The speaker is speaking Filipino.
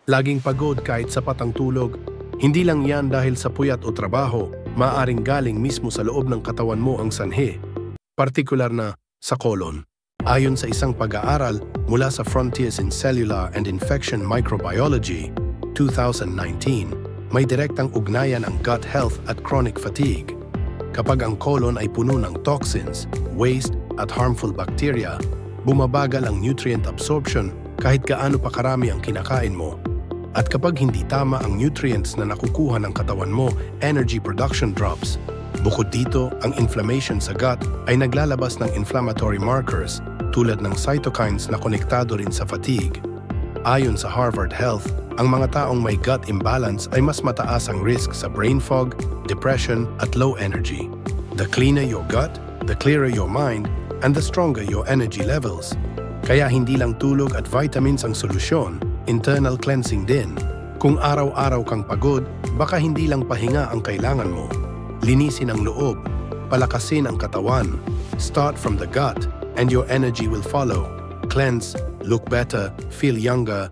Laging pagod kahit sapat ang tulog. Hindi lang yan dahil sa puyat o trabaho, maaaring galing mismo sa loob ng katawan mo ang sanhi, partikular na sa colon. Ayon sa isang pag-aaral mula sa Frontiers in Cellular and Infection Microbiology, 2019, may direktang ugnayan ang gut health at chronic fatigue. Kapag ang colon ay puno ng toxins, waste at harmful bacteria, bumabagal ang nutrient absorption kahit gaano pa karami ang kinakain mo. At kapag hindi tama ang nutrients na nakukuha ng katawan mo, energy production drops. Bukod dito, ang inflammation sa gut ay naglalabas ng inflammatory markers tulad ng cytokines na konektado rin sa fatigue. Ayon sa Harvard Health, ang mga taong may gut imbalance ay mas mataas ang risk sa brain fog, depression at low energy. The cleaner your gut, the clearer your mind, and the stronger your energy levels. Kaya hindi lang tulog at vitamins ang solusyon, internal cleansing din. Kung araw-araw kang pagod, baka hindi lang pahinga ang kailangan mo. Linisin ang loob, palakasin ang katawan. Start from the gut, and your energy will follow. Cleanse, look better, feel younger,